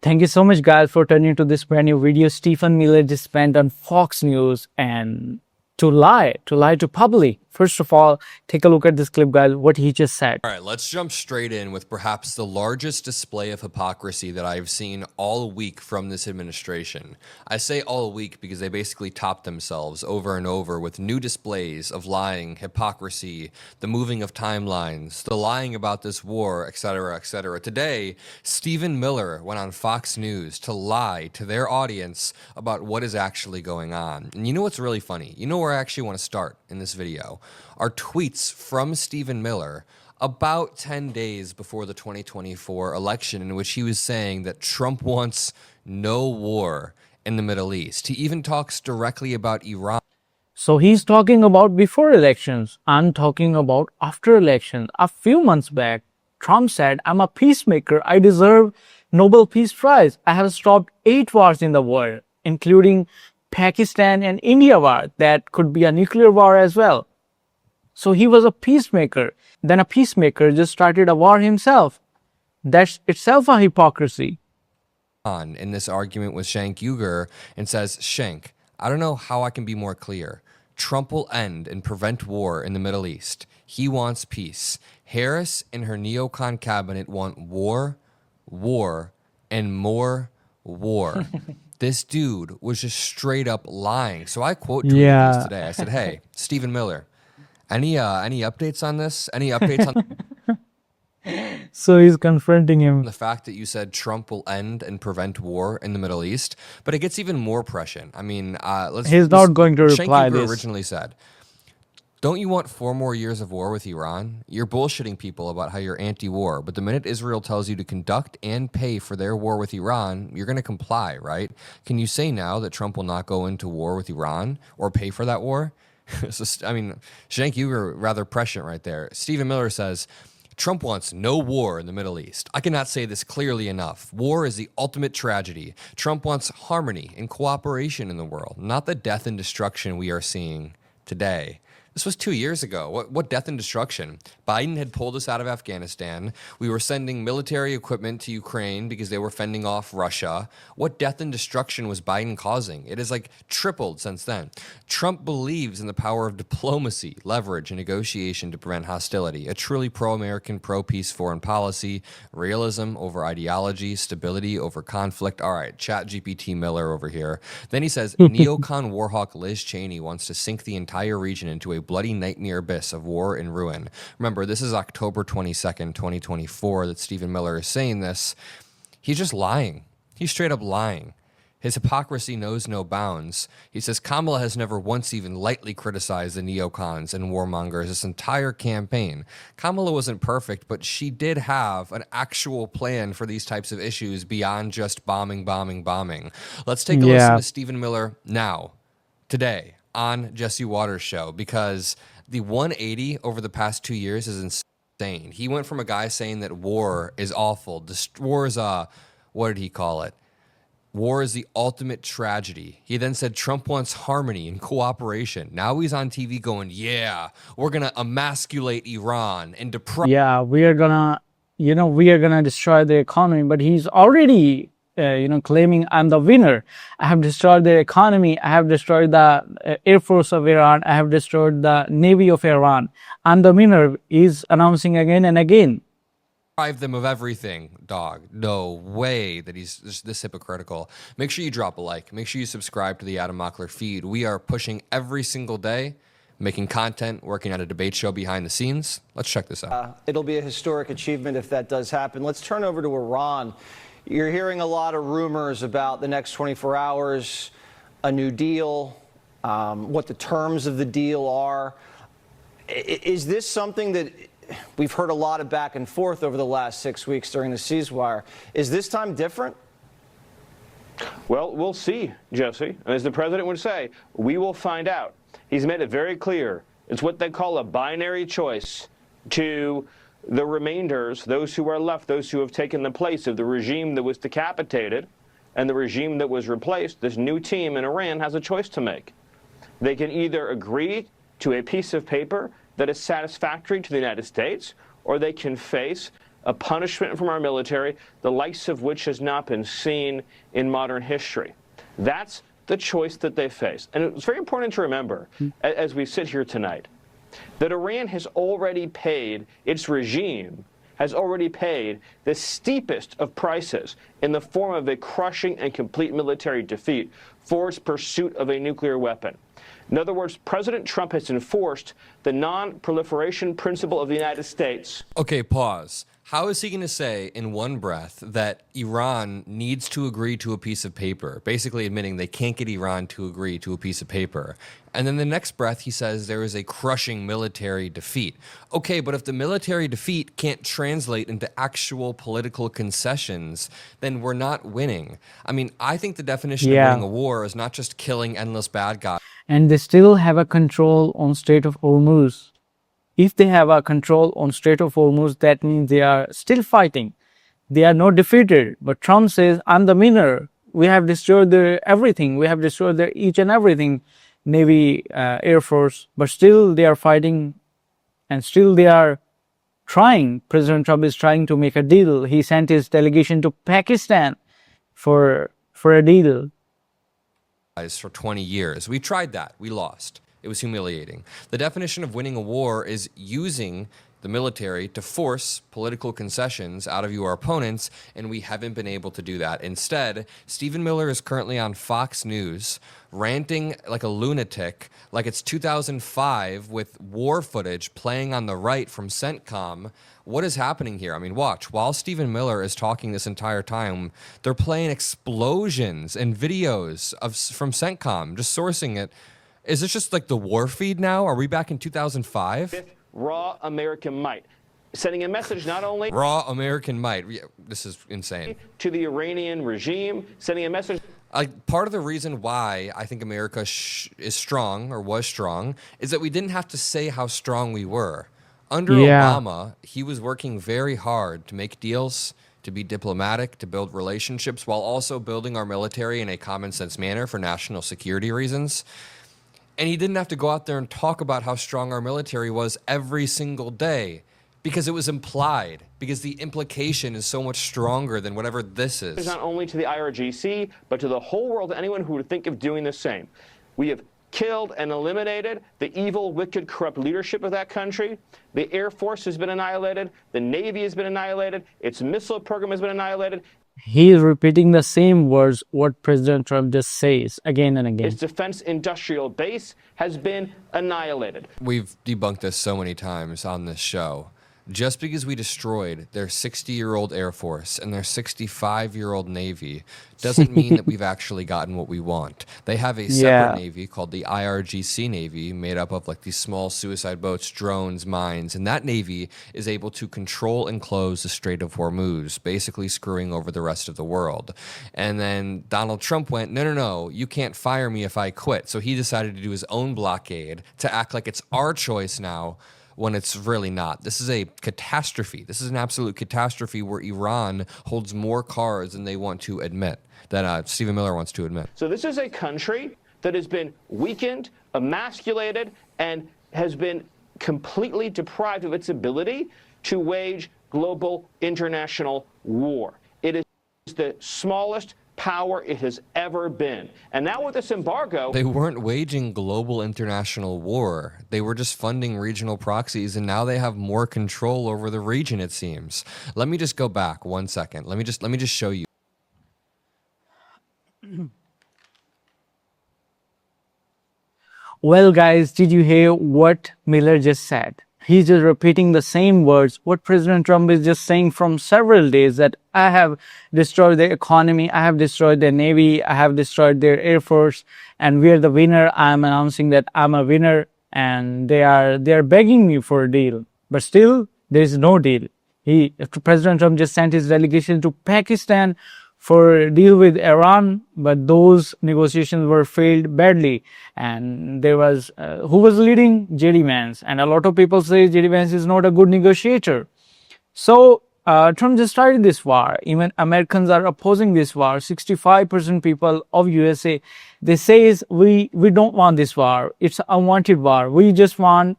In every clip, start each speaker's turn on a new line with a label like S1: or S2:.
S1: Thank you so much, guys, for turning to this brand new video. Stephen Miller just went on Fox News and to lie to public. First of all, take a look at this clip, guys, what he just said.
S2: All right, let's jump straight in with perhaps the largest display of hypocrisy that I've seen all week from this administration. I say all week because they basically top themselves over and over with new displays of lying, hypocrisy, the moving of timelines, the lying about this war, etc., etc. Today, Stephen Miller went on Fox News to lie to their audience about what is actually going on. And you know what's really funny? You know where I actually want to start in this video? Are tweets from Stephen Miller about 10 days before the 2024 election, in which he was saying that Trump wants no war in the Middle East. He even talks directly about Iran.
S1: So he's talking about before elections. I'm talking about after elections. A few months back, Trump said, I'm a peacemaker. I deserve Nobel Peace Prize. I have stopped 8 wars in the world, including Pakistan and India war. That could be a nuclear war as well. So he was a peacemaker. Then a peacemaker just started a war himself. That's itself a hypocrisy.
S2: In this argument with Cenk Uygur and says, Cenk, I don't know how I can be more clear. Trump will end and prevent war in the Middle East. He wants peace. Harris and her neocon cabinet want war, war, and more war. This dude was just straight up lying. So I quote tweeted this today. I said, hey, Stephen Miller, any updates on this? Any updates on
S1: So he's confronting him.
S2: the fact that you said Trump will end and prevent war in the Middle East? But it gets even more prescient. I mean,
S1: he's not going to reply
S2: Cenk Uygur
S1: this.
S2: originally said, don't you want 4 more years of war with Iran? You're bullshitting people about how you're anti-war, but the minute Israel tells you to conduct and pay for their war with Iran, you're going to comply, right? Can you say now that Trump will not go into war with Iran or pay for that war? So, I mean, Cenk Uygur rather prescient right there. Stephen Miller says, Trump wants no war in the Middle East. I cannot say this clearly enough. War is the ultimate tragedy. Trump wants harmony and cooperation in the world, not the death and destruction we are seeing today. This was 2 years ago. What death and destruction? Biden had pulled us out of Afghanistan. We were sending military equipment to Ukraine because they were fending off Russia. What death and destruction was Biden causing? It has like tripled since then. Trump believes in the power of diplomacy, leverage, and negotiation to prevent hostility. A truly pro-American, pro-peace foreign policy, realism over ideology, stability over conflict. All right, ChatGPT Miller over here. Then he says, neocon warhawk Liz Cheney wants to sink the entire region into a bloody nightmare abyss of war and ruin. Remember, this is October 22nd, 2024 that Stephen Miller is saying this. He's just lying. He's straight up lying. His hypocrisy knows no bounds. He says Kamala has never once even lightly criticized the neocons and warmongers this entire campaign. Kamala wasn't perfect, but she did have an actual plan for these types of issues beyond just bombing. Let's take a listen to Stephen Miller now, today, on Jesse Watters' show, because the 180 over the past 2 years is insane. He went from a guy saying that war is awful. War is what did he call it? War is the ultimate tragedy. He then said Trump wants harmony and cooperation. Now he's on TV going, yeah, we're going to emasculate Iran and deprive.
S1: Yeah, we are gonna destroy the economy. But he's already, claiming I'm the winner. I have destroyed their economy. I have destroyed the Air Force of Iran. I have destroyed the Navy of Iran. I'm the winner. He's announcing again and again.
S2: Them of everything, dog. No way that he's just this hypocritical. Make sure you drop a like. Make sure you subscribe to the Adam Mockler feed. We are pushing every single day, making content, working on a debate show behind the scenes. Let's check this out.
S3: It'll be a historic achievement if that does happen. Let's turn over to Iran. You're hearing a lot of rumors about the next 24 hours, a new deal, what the terms of the deal are. Is this something that we've heard a lot of back and forth over the last 6 weeks during the ceasefire? Is this time different?
S4: Well, we'll see, Jesse. As the president would say, we will find out. He's made it very clear. It's what they call a binary choice to the remainders, those who are left, those who have taken the place of the regime that was decapitated and the regime that was replaced. This new team in Iran has a choice to make. They can either agree to a piece of paper that is satisfactory to the United States, or they can face a punishment from our military, the likes of which has not been seen in modern history. That's the choice that they face. And it's very important to remember, as we sit here tonight, that Iran has already paid, its regime has already paid the steepest of prices in the form of a crushing and complete military defeat for its pursuit of a nuclear weapon. In other words, President Trump has enforced the non-proliferation principle of the United States.
S2: Okay, pause. How is he going to say in one breath that Iran needs to agree to a piece of paper, basically admitting they can't get Iran to agree to a piece of paper? And then the next breath, he says there is a crushing military defeat. Okay, but if the military defeat can't translate into actual political concessions, then we're not winning. I mean, I think the definition of winning a war is not just killing endless bad guys.
S1: And they still have a control on Strait of Hormuz. If they have a control on Strait of Hormuz, that means they are still fighting. They are not defeated. But Trump says, I'm the winner. We have destroyed their everything. We have destroyed their each and everything, Navy, Air Force. But still they are fighting and still they are trying. President Trump is trying to make a deal. He sent his delegation to Pakistan for a deal.
S2: For 20 years. We tried that. We lost. It was humiliating. The definition of winning a war is using the military to force political concessions out of your opponents, and we haven't been able to do that. Instead, Stephen Miller is currently on Fox News ranting like a lunatic, like it's 2005 with war footage playing on the right from CENTCOM. What is happening here? I mean, watch. While Stephen Miller is talking this entire time, they're playing explosions and videos from CENTCOM, just sourcing it. Is this just like the war feed now? Are we back in 2005?
S4: Raw American might. Sending a message not only
S2: raw American might. Yeah, this is insane.
S4: To the Iranian regime, sending a message.
S2: Part of the reason why I think America is strong or was strong is that we didn't have to say how strong we were. Under Obama, he was working very hard to make deals, to be diplomatic, to build relationships, while also building our military in a common sense manner for national security reasons. And he didn't have to go out there and talk about how strong our military was every single day because it was implied, because the implication is so much stronger than whatever this is.
S4: Not only to the IRGC, but to the whole world, anyone who would think of doing the same. We have killed and eliminated the evil, wicked, corrupt leadership of that country. The Air Force has been annihilated. The Navy has been annihilated. Its missile program has been annihilated.
S1: He is repeating the same words what President Trump just says again and again.
S4: Its defense industrial base has been annihilated.
S2: We've debunked this so many times on this show. Just because we destroyed their 60-year-old Air Force and their 65-year-old Navy doesn't mean that we've actually gotten what we want. They have a separate Navy called the IRGC Navy, made up of like these small suicide boats, drones, mines, and that Navy is able to control and close the Strait of Hormuz, basically screwing over the rest of the world. And then Donald Trump went, no, you can't fire me if I quit. So he decided to do his own blockade to act like it's our choice now, when it's really not. This is a catastrophe. This is an absolute catastrophe where Iran holds more cards than they want to admit, that Stephen Miller wants to admit.
S4: So this is a country that has been weakened, emasculated, and has been completely deprived of its ability to wage global international war. It is the smallest power it has ever been. And now with this embargo...
S2: They weren't waging global international war. They were just funding regional proxies, and now they have more control over the region, it seems. Let me just go back 1 second. Let me just show you.
S1: Well, guys, did you hear what Miller just said? He's just repeating the same words what President Trump is just saying from several days, that I have destroyed their economy, I have destroyed their Navy, I have destroyed their Air Force, and we are the winner. I'm announcing that I'm a winner, and they are begging me for a deal. But still, there is no deal. President Trump just sent his delegation to Pakistan for a deal with Iran, but those negotiations were failed badly. And there was, who was leading? J.D. Vance. And a lot of people say J.D. Vance is not a good negotiator. So Trump just started this war. Even Americans are opposing this war. 65% people of USA, they say we don't want this war. It's an unwanted war. We just want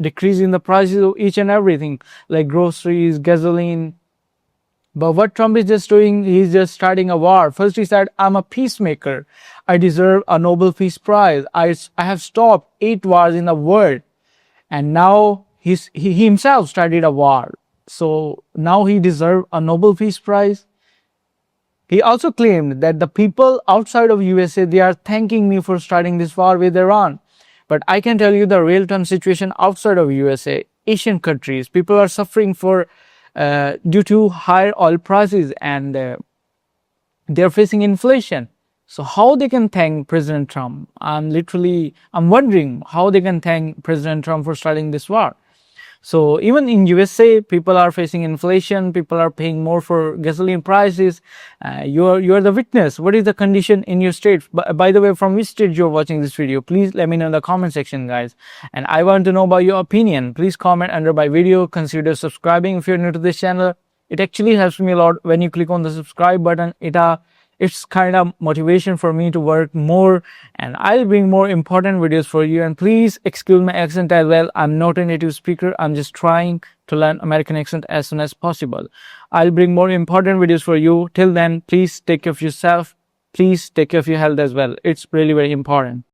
S1: decreasing the prices of each and everything, like groceries, gasoline. But what Trump is just doing, he's just starting a war. First he said, I'm a peacemaker. I deserve a Nobel Peace Prize. I have stopped 8 wars in the world. And now he himself started a war. So now he deserves a Nobel Peace Prize. He also claimed that the people outside of USA, they are thanking me for starting this war with Iran. But I can tell you the real-time situation outside of USA, Asian countries, people are suffering for due to higher oil prices, and they're facing inflation. So how they can thank President Trump? I'm wondering how they can thank President Trump for starting this war. So even in USA, people are facing inflation. People are paying more for gasoline prices. You are the witness. What is the condition in your state? By the way, from which state you're watching this video? Please let me know in the comment section, guys. And I want to know about your opinion. Please comment under my video. Consider subscribing if you're new to this channel. It actually helps me a lot when you click on the subscribe button. It's kind of motivation for me to work more, and I'll bring more important videos for you. And please excuse my accent as well. I'm not a native speaker. I'm just trying to learn American accent as soon as possible. I'll bring more important videos for you. Till then, please take care of yourself. Please take care of your health as well. It's really very important.